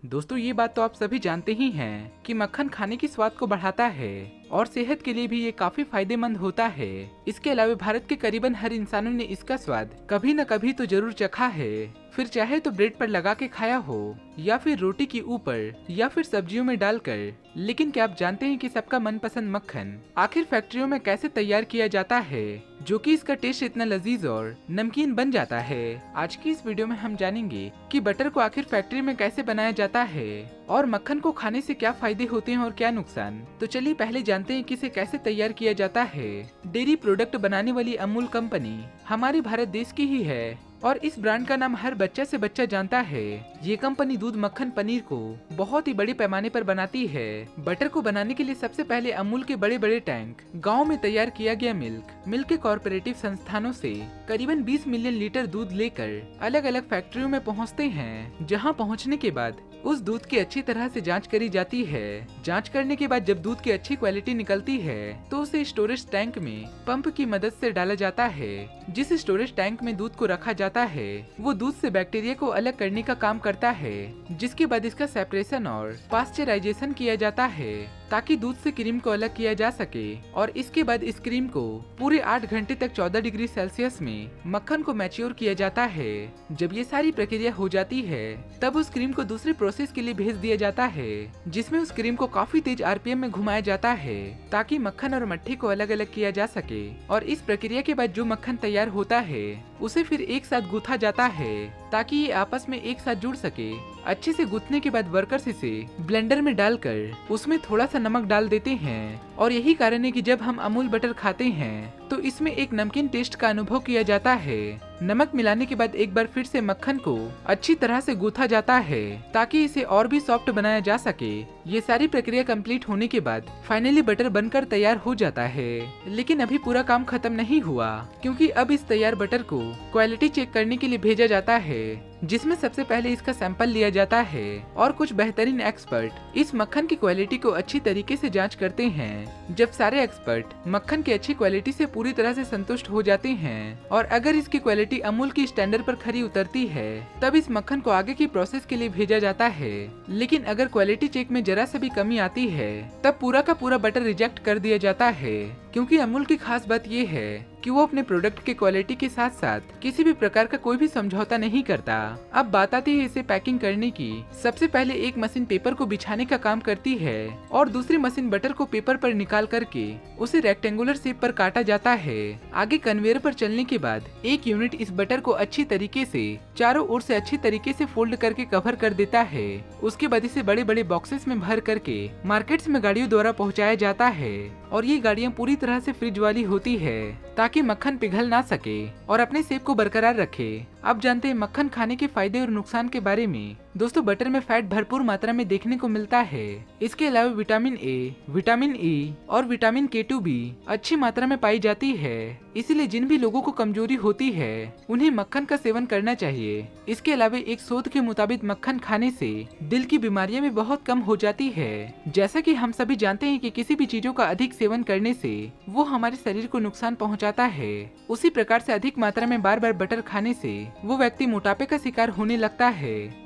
दोस्तों ये बात तो आप सभी जानते ही हैं कि मक्खन खाने की स्वाद को बढ़ाता है और सेहत के लिए भी ये काफी फायदेमंद होता है। इसके अलावा भारत के करीबन हर इंसानों ने इसका स्वाद कभी न कभी तो जरूर चखा है, फिर चाहे तो ब्रेड पर लगा के खाया हो या फिर रोटी के ऊपर या फिर सब्जियों में डालकर। लेकिन क्या आप जानते हैं कि सबका मनपसंद मक्खन आखिर फैक्ट्रियों में कैसे तैयार किया जाता है, जो कि इसका टेस्ट इतना लजीज और नमकीन बन जाता है। आज की इस वीडियो में हम जानेंगे कि बटर को आखिर फैक्ट्री में कैसे बनाया जाता है और मक्खन को खाने से क्या फायदे होते हैं और क्या नुकसान। तो चलिए पहले जानते हैं कि इसे कैसे तैयार किया जाता है। डेयरी प्रोडक्ट बनाने वाली अमूल कंपनी हमारे भारत देश की ही है और इस ब्रांड का नाम हर बच्चा से बच्चा जानता है। ये कंपनी दूध, मक्खन, पनीर को बहुत ही बड़े पैमाने पर बनाती है। बटर को बनाने के लिए सबसे पहले अमूल के बड़े बड़े टैंक, गांव में तैयार किया गया मिल्क के कॉर्पोरेटिव संस्थानों से करीबन 20 मिलियन लीटर दूध लेकर अलग अलग फैक्ट्रियों में पहुंचते हैं, जहां पहुंचने के बाद उस दूध की अच्छी तरह से जांच करी जाती है। जांच करने के बाद जब दूध की अच्छी क्वालिटी निकलती है तो उसे स्टोरेज टैंक में पंप की मदद से डाला जाता है। जिस स्टोरेज टैंक में दूध को रखा जाता है वो दूध से बैक्टीरिया को अलग करने का काम करता है, जिसके बाद इसका सेपरेशन और पास्चराइजेशन किया जाता है ताकि दूध से क्रीम को अलग किया जा सके। और इसके बाद इस क्रीम को पूरे 8 घंटे तक 14 डिग्री सेल्सियस में मक्खन को मैच्योर किया जाता है। जब ये सारी प्रक्रिया हो जाती है तब उस क्रीम को दूसरे प्रोसेस के लिए भेज दिया जाता है, जिसमें उस क्रीम को काफी तेज आरपीएम में घुमाया जाता है ताकि मक्खन और मट्ठी को अलग अलग किया जा सके। और इस प्रक्रिया के बाद जो मक्खन तैयार होता है उसे फिर एक साथ गूथा जाता है ताकि ये आपस में एक साथ जुड़ सके। अच्छे से गूथने के बाद वर्कर्स इसे ब्लेंडर में डालकर उसमें थोड़ा सा नमक डाल देते हैं और यही कारण है कि जब हम अमूल बटर खाते हैं तो इसमें एक नमकीन टेस्ट का अनुभव किया जाता है। नमक मिलाने के बाद एक बार फिर से मक्खन को अच्छी तरह से गूथा जाता है ताकि इसे और भी सॉफ्ट बनाया जा सके। ये सारी प्रक्रिया कंप्लीट होने के बाद फाइनली बटर बनकर तैयार हो जाता है। लेकिन अभी पूरा काम खत्म नहीं हुआ, क्योंकि अब इस तैयार बटर को क्वालिटी चेक करने के लिए भेजा जाता है, जिसमें सबसे पहले इसका सैंपल लिया जाता है और कुछ बेहतरीन एक्सपर्ट इस मक्खन की क्वालिटी को अच्छी तरीके से जांच करते हैं। जब सारे एक्सपर्ट मक्खन की अच्छी क्वालिटी से पूरी तरह से संतुष्ट हो जाते हैं और अगर इसकी क्वालिटी अमूल की स्टैंडर्ड पर खरी उतरती है तब इस मक्खन को आगे की प्रोसेस के लिए भेजा जाता है। लेकिन अगर क्वालिटी चेक में जरा सा भी कमी आती है तब पूरा का पूरा बटर रिजेक्ट कर दिया जाता है, क्योंकि अमूल की खास बात ये है कि वो अपने प्रोडक्ट के क्वालिटी के साथ साथ किसी भी प्रकार का कोई भी समझौता नहीं करता। अब बात आती है इसे पैकिंग करने की। सबसे पहले एक मशीन पेपर को बिछाने का काम करती है और दूसरी मशीन बटर को पेपर पर निकाल करके उसे रेक्टेंगुलर शेप पर काटा जाता है। आगे कन्वेयर पर चलने के बाद एक यूनिट इस बटर को अच्छी तरीके से चारों ओर से अच्छी तरीके से फोल्ड करके कवर कर देता है। उसके बाद इसे बड़े बड़े बॉक्सेस में भर करके मार्केट्स में गाड़ियों द्वारा पहुँचाया जाता है और ये गाड़ियाँ पूरी तरह से फ्रिज वाली होती है ताकि मक्खन पिघल ना सके और अपने शेप को बरकरार रखे। अब जानते हैं मक्खन खाने के फायदे और नुकसान के बारे में। दोस्तों बटर में फैट भरपूर मात्रा में देखने को मिलता है। इसके अलावा विटामिन ए, विटामिन ई और विटामिन K2 भी अच्छी मात्रा में पाई जाती है। इसीलिए जिन भी लोगों को कमजोरी होती है उन्हें मक्खन का सेवन करना चाहिए। इसके अलावा एक शोध के मुताबिक मक्खन खाने से दिल की बीमारियां भी बहुत कम हो जाती है। जैसा कि हम सभी जानते हैं कि किसी भी चीजों का अधिक सेवन करने से वो हमारे शरीर को नुकसान पहुंचाता है, उसी प्रकार से अधिक मात्रा में बार बार बटर खाने से वो व्यक्ति मोटापे का शिकार होने लगता है।